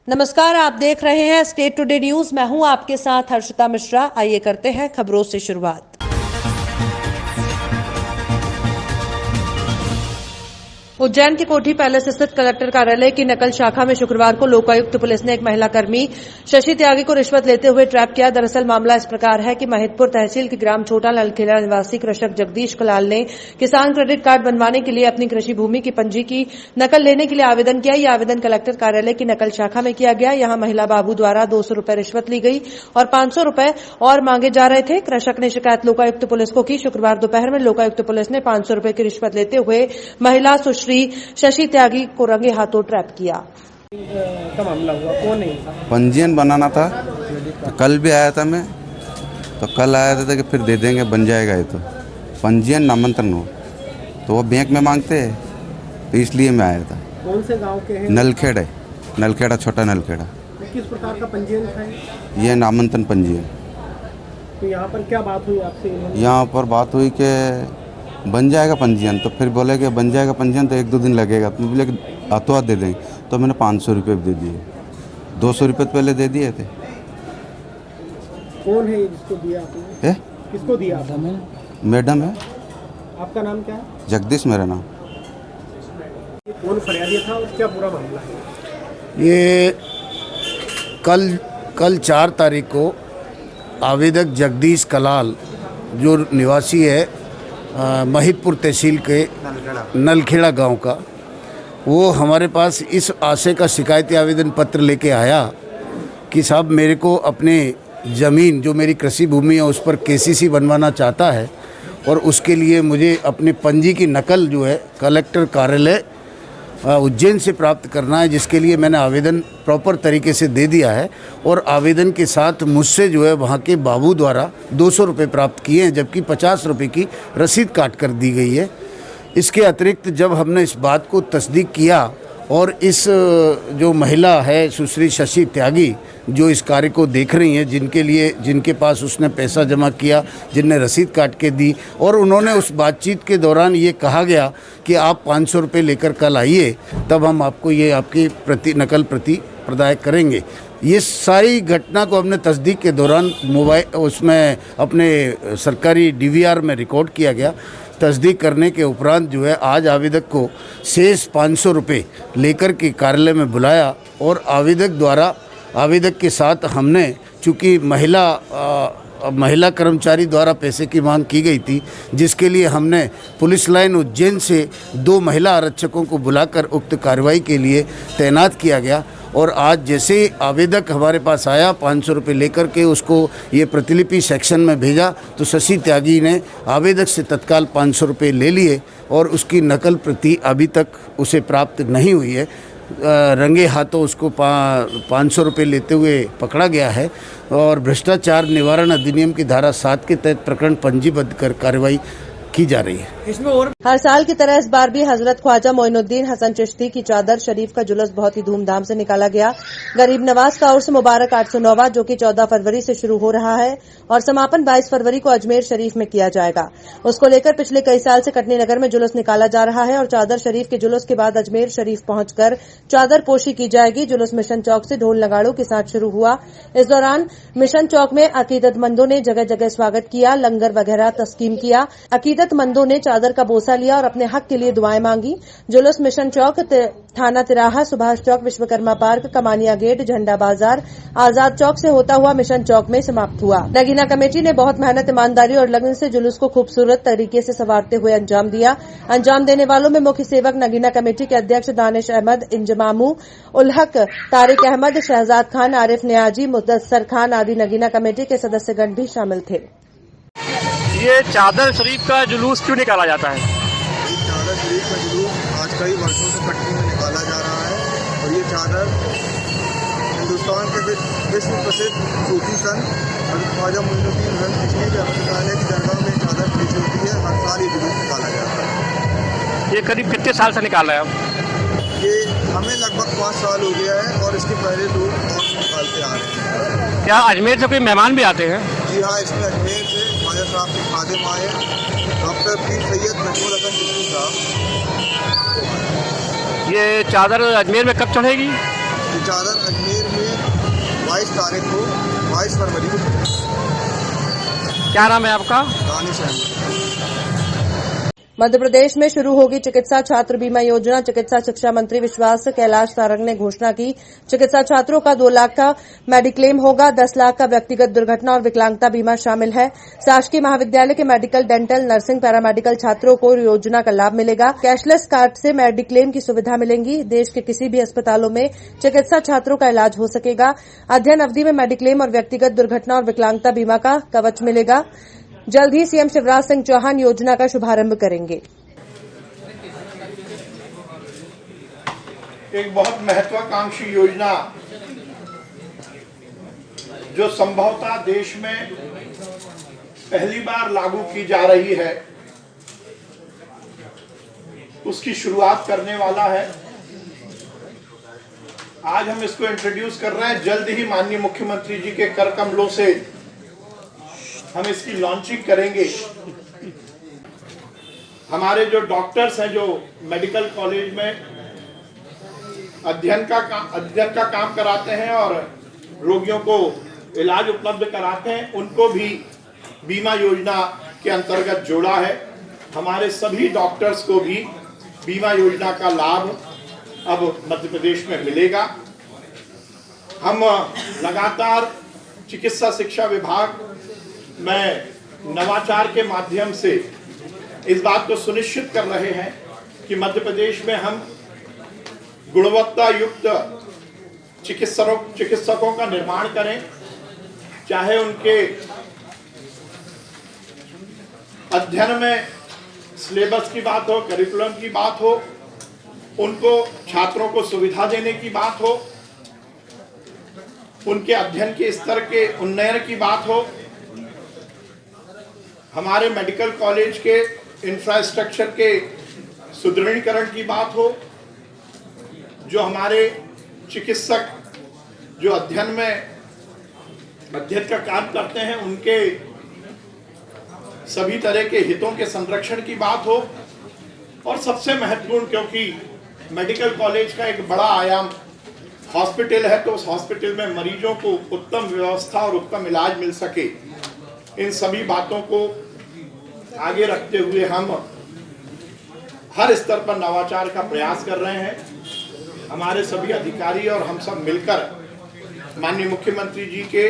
नमस्कार, आप देख रहे हैं स्टेट टुडे न्यूज। मैं हूं आपके साथ हर्षिता मिश्रा। आइए करते हैं खबरों से शुरुआत। उज्जैन के कोठी पैलेस स्थित कलेक्टर कार्यालय की नकल शाखा में शुक्रवार को लोकायुक्त पुलिस ने एक महिला कर्मी शशि त्यागी को रिश्वत लेते हुए ट्रैप किया। दरअसल मामला इस प्रकार है कि महिदपुर तहसील के ग्राम छोटा नलखेड़ा निवासी कृषक जगदीश कलाल ने किसान क्रेडिट कार्ड बनवाने के लिए अपनी कृषि भूमि की पंजी की नकल लेने के लिए आवेदन किया। यह आवेदन कलेक्टर कार्यालय की नकल शाखा में किया गया। यहां महिला बाबू द्वारा 200 रुपए रिश्वत ली गई और 500 रुपए और मांगे जा रहे थे। कृषक ने शिकायत लोकायुक्त पुलिस को की। शुक्रवार दोपहर में लोकायुक्त पुलिस ने 500 रुपए की रिश्वत लेते हुए महिला सुश्री शशि त्यागी को रंगे हाथों ट्रैप किया। का मामला हुआ, कौन है? पंजीयन बनाना था, तो कल भी आया था मैं, तो कल आया था कि फिर दे देंगे, बन जाएगा ये तो। पंजीयन नामांतरण हो तो वो बैंक में मांगते हैं, तो इसलिए मैं आया था। कौन से गांव के हैं? नलखेड़ा, छोटा नलखेड़ा। किस प्रकार का पंजीयन था? ये नामांतरण पंजीयन। तो यहाँ पर क्या बात हुई आपसे? यहाँ पर बात हुई कि बन जाएगा पंजीयन, तो फिर बोले कि बन जाएगा पंजीयन तो 1-2 दिन लगेगा, तो बोले कि हाथों हाथ दे देंगे। तो मैंने 500 रुपये दे दिए, 200 रुपये पहले दे दिए थे। कौन है जिसको दिया आपने? किसको दिया आपने? मैडम है। आपका नाम क्या है? जगदीश मेरा नाम। कौन फरियादी था और क्या पूरा मामला है? ये कल 4 तारीख को आवेदक जगदीश कलाल जो निवासी है महिदपुर तहसील के नलखेड़ा गांव का, वो हमारे पास इस आशय का शिकायती आवेदन पत्र लेके आया कि साहब मेरे को अपने ज़मीन जो मेरी कृषि भूमि है उस पर केसीसी बनवाना चाहता है और उसके लिए मुझे अपनी पंजी की नकल जो है कलेक्टर कार्यालय उज्जैन से प्राप्त करना है, जिसके लिए मैंने आवेदन प्रॉपर तरीके से दे दिया है। और आवेदन के साथ मुझसे जो है वहाँ के बाबू द्वारा 200 रुपये प्राप्त किए हैं, जबकि 50 रुपये की रसीद काट कर दी गई है। इसके अतिरिक्त जब हमने इस बात को तस्दीक किया और इस जो महिला है सुश्री शशि त्यागी जो इस कार्य को देख रही हैं, जिनके पास उसने पैसा जमा किया, जिनने रसीद काट के दी, और उन्होंने उस बातचीत के दौरान ये कहा गया कि आप 500 रुपये लेकर कल आइए, तब हम आपको ये आपकी नकल प्रति प्रदाय करेंगे। ये सारी घटना को हमने तस्दीक के दौरान मोबाइल उसमें अपने सरकारी DVR में रिकॉर्ड किया गया। तस्दीक करने के उपरांत जो है आज आवेदक को शेष 500 रुपये लेकर के कार्यालय में बुलाया और आवेदक के साथ हमने, चूँकि महिला कर्मचारी द्वारा पैसे की मांग की गई थी, जिसके लिए हमने पुलिस लाइन उज्जैन से 2 महिला आरक्षकों को बुलाकर उक्त कार्रवाई के लिए तैनात किया गया। और आज जैसे ही आवेदक हमारे पास आया 500 रुपये लेकर के, उसको ये प्रतिलिपि सेक्शन में भेजा, तो शशि त्यागी ने आवेदक से तत्काल 500 रुपये ले लिए और उसकी नकल प्रति अभी तक उसे प्राप्त नहीं हुई है। रंगे हाथों उसको 500 रुपये लेते हुए पकड़ा गया है और भ्रष्टाचार निवारण अधिनियम की धारा 7 के तहत प्रकरण पंजीबद्ध कर कार्रवाई की जा रही है। इसमें और हर साल की तरह इस बार भी हजरत ख्वाजा मोइनुद्दीन हसन चिश्ती की चादर शरीफ का जुलूस बहुत ही धूमधाम से निकाला गया। गरीब नवाज का उर्स मुबारक 809वां, जो कि 14 फरवरी से शुरू हो रहा है और समापन 22 फरवरी को अजमेर शरीफ में किया जाएगा। उसको लेकर पिछले कई साल से कटनी नगर में जुलूस निकाला जा रहा है और चादर शरीफ के जुलूस के बाद अजमेर शरीफ पहुंचकर चादर पोशी की जाएगी। जुलूस मिशन चौक से ढोल नगाड़ों के साथ शुरू हुआ। इस दौरान मिशन चौक में अकीदतमंदों ने जगह जगह स्वागत किया, लंगर वगैरह तस्कीम किया। अकीदतमंदों ने चादर का बोसा लिया और अपने हक के लिए दुआएं मांगी। जुलूस मिशन चौक, थाना तिराहा, सुभाष चौक, विश्वकर्मा पार्क, कमानिया गेट, झंडा बाजार, आजाद चौक से होता हुआ मिशन चौक में समाप्त हुआ। नगीना कमेटी ने बहुत मेहनत, ईमानदारी और लगन से जुलूस को खूबसूरत तरीके से संवारते हुए अंजाम दिया। अंजाम देने वालों में मुख्य सेवक नगीना कमेटी के अध्यक्ष दानिश अहमद, इंजमामू उल हक, तारिक अहमद, शहजाद खान, आरिफ न्याजी, मुदस्सर खान आदि नगीना कमेटी के सदस्यगण भी शामिल थे। ये चादर शरीफ का जुलूस क्यों निकाला जाता है? चादर शरीफ का जुलूस आज कई वर्षों से कटनी में निकाला जा रहा है और ये चादर हिंदुस्तान के विश्व प्रसिद्ध सूफी संत हज़रत ख्वाजा मोइनुद्दीन हसन चिश्ती रहमतुल्लाह की दरगाह में चादर पेश होती है। हर साल ये जुलूस निकाला जाता है। ये करीब कितने साल से निकाल रहे हैं आप? ये हमें लगभग 5 साल हो गया है और इसके पहले लोग और निकालते आ रहे हैं। क्या अजमेर से कोई मेहमान भी आते हैं? जी हाँ, इसमें अजमेर से ख्वाजा साहब के खादिम आए, डॉक्टर पीर सैयद महमूद हसन चिश्ती साहब। ये चादर अजमेर में कब चढ़ेगी? ये चादर अजमेर में 22 फरवरी को क्या नाम है आपका? दानिश अहमद। मध्य प्रदेश में शुरू होगी चिकित्सा छात्र बीमा योजना। चिकित्सा शिक्षा मंत्री विश्वास कैलाश सारंग ने घोषणा की। चिकित्सा छात्रों का 2 लाख का मेडिक्लेम होगा, 10 लाख का व्यक्तिगत दुर्घटना और विकलांगता बीमा शामिल है। शासकीय महाविद्यालय के मेडिकल, डेंटल, नर्सिंग, पैरामेडिकल छात्रों को योजना का लाभ मिलेगा। कैशलेस कार्ड से मेडिक्लेम की सुविधा मिलेंगी। देश के किसी भी अस्पतालों में चिकित्सा छात्रों का इलाज हो सकेगा। अध्ययन अवधि में मेडिक्लेम और व्यक्तिगत दुर्घटना और विकलांगता बीमा का कवच मिलेगा। जल्द ही सीएम शिवराज सिंह चौहान योजना का शुभारंभ करेंगे। एक बहुत महत्वाकांक्षी योजना जो संभवतः देश में पहली बार लागू की जा रही है, उसकी शुरुआत करने वाला है। आज हम इसको इंट्रोड्यूस कर रहे हैं। जल्द ही माननीय मुख्यमंत्री जी के कर कमलों से हम इसकी लॉन्चिंग करेंगे। हमारे जो डॉक्टर्स हैं, जो मेडिकल कॉलेज में अध्ययन का काम कराते हैं और रोगियों को इलाज उपलब्ध कराते हैं, उनको भी बीमा योजना के अंतर्गत जोड़ा है। हमारे सभी डॉक्टर्स को भी बीमा योजना का लाभ अब मध्य प्रदेश में मिलेगा। हम लगातार चिकित्सा शिक्षा विभाग में नवाचार के माध्यम से इस बात को सुनिश्चित कर रहे हैं कि मध्य प्रदेश में हम गुणवत्ता युक्त चिकित्सकों का निर्माण करें, चाहे उनके अध्ययन में सिलेबस की बात हो, करिकुलम की बात हो, उनको छात्रों को सुविधा देने की बात हो, उनके अध्ययन के स्तर के उन्नयन की बात हो, हमारे मेडिकल कॉलेज के इंफ्रास्ट्रक्चर के सुदृढ़ीकरण की बात हो, जो हमारे चिकित्सक जो अध्ययन का काम करते हैं उनके सभी तरह के हितों के संरक्षण की बात हो, और सबसे महत्वपूर्ण, क्योंकि मेडिकल कॉलेज का एक बड़ा आयाम हॉस्पिटल है, तो उस हॉस्पिटल में मरीजों को उत्तम व्यवस्था और उत्तम इलाज मिल सके, इन सभी बातों को आगे रखते हुए हम हर स्तर पर नवाचार का प्रयास कर रहे हैं। हमारे सभी अधिकारी और हम सब मिलकर माननीय मुख्यमंत्री जी के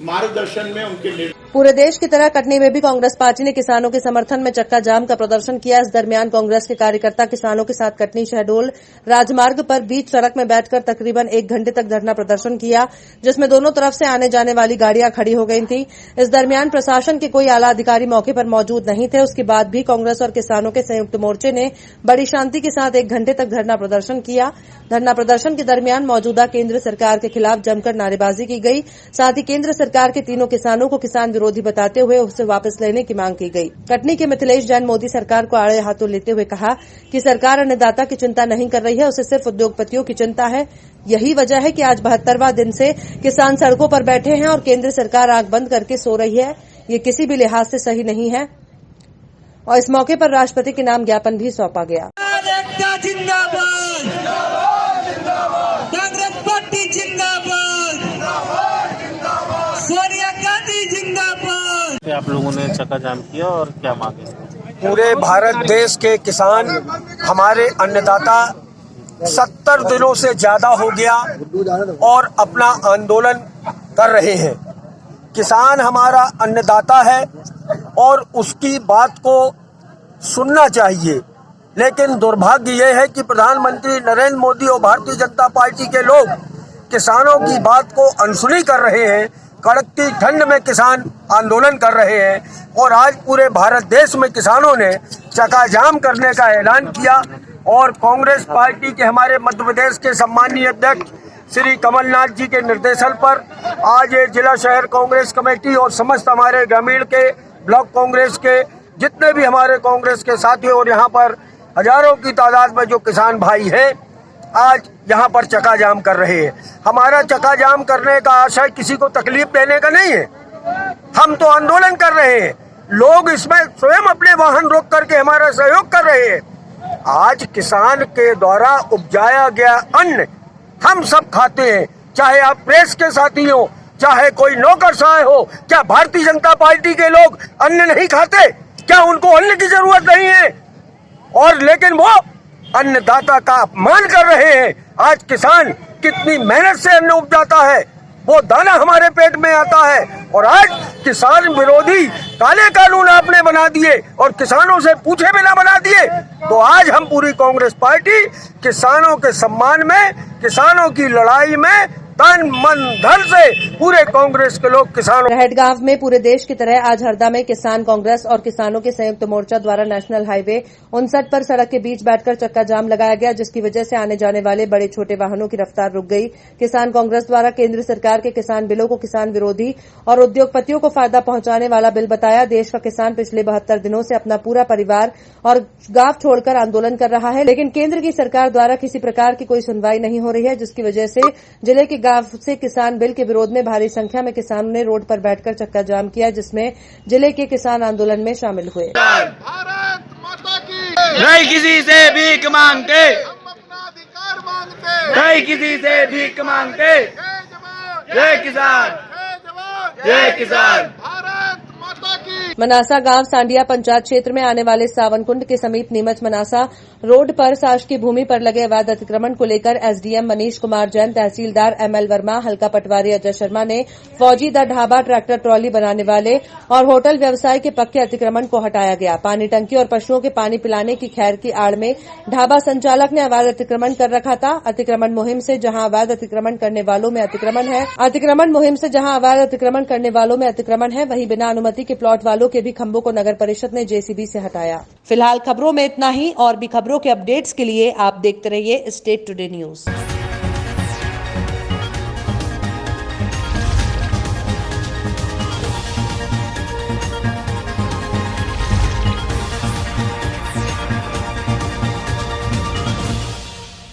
मार्गदर्शन में उनके पूरे देश की तरह कटनी में भी कांग्रेस पार्टी ने किसानों के समर्थन में चक्का जाम का प्रदर्शन किया। इस दरमियान कांग्रेस के कार्यकर्ता किसानों के साथ कटनी शहडोल राजमार्ग पर बीच सड़क में बैठकर तकरीबन 1 घंटे तक धरना प्रदर्शन किया, जिसमें दोनों तरफ से आने जाने वाली गाड़ियां खड़ी हो गई थी। इस दरमियान प्रशासन के कोई आला अधिकारी मौके पर मौजूद नहीं थे। उसके बाद भी कांग्रेस और किसानों के संयुक्त मोर्चे ने बड़ी शांति के साथ 1 घंटे तक धरना प्रदर्शन किया। धरना प्रदर्शन के दरमियान मौजूदा केंद्र सरकार के खिलाफ जमकर नारेबाजी की गई। साथ ही केंद्र सरकार के तीनों किसानों को किसान विरोधी बताते हुए उसे वापस लेने की मांग की गई। कटनी के मिथिलेश जैन मोदी सरकार को आड़े हाथों लेते हुए कहा कि सरकार अन्नदाता की चिंता नहीं कर रही है, उसे सिर्फ उद्योगपतियों की चिंता है। यही वजह है कि आज 72वां दिन से किसान सड़कों पर बैठे हैं और केंद्र सरकार आंख बंद करके सो रही है। ये किसी भी लिहाज से सही नहीं है। और इस मौके पर राष्ट्रपति के नाम ज्ञापन भी सौंपा गया। आप लोगों ने चक्का जाम किया और क्या मांगे? पूरे भारत देश के किसान, हमारे अन्नदाता 70 दिनों से ज्यादा हो गया और अपना आंदोलन कर रहे हैं। किसान हमारा अन्नदाता है और उसकी बात को सुनना चाहिए, लेकिन दुर्भाग्य यह है कि प्रधानमंत्री नरेंद्र मोदी और भारतीय जनता पार्टी के लोग किसानों की बात को अनसुनी कर रहे हैं। कड़कती ठंड में किसान आंदोलन कर रहे हैं और आज पूरे भारत देश में किसानों ने चक्का जाम करने का ऐलान किया। और कांग्रेस पार्टी के हमारे मध्य प्रदेश के सम्मानीय अध्यक्ष श्री कमलनाथ जी के निर्देशन पर आज ये जिला शहर कांग्रेस कमेटी और समस्त हमारे ग्रामीण के ब्लॉक कांग्रेस के जितने भी हमारे कांग्रेस के साथी और यहाँ पर हजारों की तादाद में जो किसान भाई हैं, आज यहाँ पर चक्का जाम कर रहे हैं। हमारा चक्का जाम करने का आशय किसी को तकलीफ देने का नहीं है। हम तो आंदोलन कर रहे हैं, लोग इसमें स्वयं अपने वाहन रोक करके हमारा सहयोग कर रहे हैं। आज किसान के द्वारा उपजाया गया अन्न हम सब खाते हैं, चाहे आप प्रेस के साथी हो, चाहे कोई नौकरशाह हो। क्या भारतीय जनता पार्टी के लोग अन्न नहीं खाते? क्या उनको अन्न की जरूरत नहीं है? और लेकिन वो अन्नदाता का अपमान कर रहे हैं। आज किसान कितनी मेहनत से अन्न उपजाता है, वो दाना हमारे पेट में आता है, और आज किसान विरोधी काले कानून आपने बना दिए और किसानों से पूछे बिना बना दिए। तो आज हम पूरी कांग्रेस पार्टी किसानों के सम्मान में, किसानों की लड़ाई में तन मन धन से पूरे कांग्रेस के लोग किसानों। रहटगांव में पूरे देश की तरह आज हरदा में किसान कांग्रेस और किसानों के संयुक्त मोर्चा द्वारा नेशनल हाईवे 59 पर सड़क के बीच बैठकर चक्का जाम लगाया गया, जिसकी वजह से आने जाने वाले बड़े छोटे वाहनों की रफ्तार रुक गई। किसान कांग्रेस द्वारा केंद्र सरकार के किसान बिलों को किसान विरोधी और उद्योगपतियों को फायदा पहुंचाने वाला बिल बताया। देश का किसान पिछले 72 दिनों से अपना पूरा परिवार और गांव छोड़कर आंदोलन कर रहा है, लेकिन केंद्र की सरकार द्वारा किसी प्रकार की कोई सुनवाई नहीं हो रही है, जिसकी वजह से जिले के गांव से किसान बिल के विरोध में भारी संख्या में किसानों ने रोड पर बैठकर चक्का जाम किया, जिसमें जिले के किसान आंदोलन में शामिल हुए। भारत माता की नहीं किसी से भीख मांगते, हम अपना अधिकार मांगते, नहीं किसी से भीख मांगते। जय जवान जय किसान, जय जवान जय किसान। भारत माता की। मनासा गांव सांडिया पंचायत क्षेत्र में आने वाले सावन कुंड के समीप नीमच मनासा रोड पर शासकीय भूमि पर लगे अवैध अतिक्रमण को लेकर एसडीएम मनीष कुमार जैन, तहसीलदार एमएल वर्मा, हल्का पटवारी अजय शर्मा ने फौजी द ढाबा ट्रैक्टर ट्रॉली बनाने वाले और होटल व्यवसाय के पक्के अतिक्रमण को हटाया गया। पानी टंकी और पशुओं के पानी पिलाने की खैर की आड़ में ढाबा संचालक ने अवैध अतिक्रमण कर रखा था। अतिक्रमण मुहिम से जहां अवैध अतिक्रमण करने वालों में अतिक्रमण है, अतिक्रमण मुहिम से जहां अवैध अतिक्रमण करने वालों में अतिक्रमण है, वहीं बिना अनुमति के प्लॉट वालों के भी खंभों को नगर परिषद ने जेसीबी से हटाया। फिलहाल खबरों में इतना ही, और भी खबरों के अपडेट्स के लिए आप देखते रहिए स्टेट टुडे न्यूज।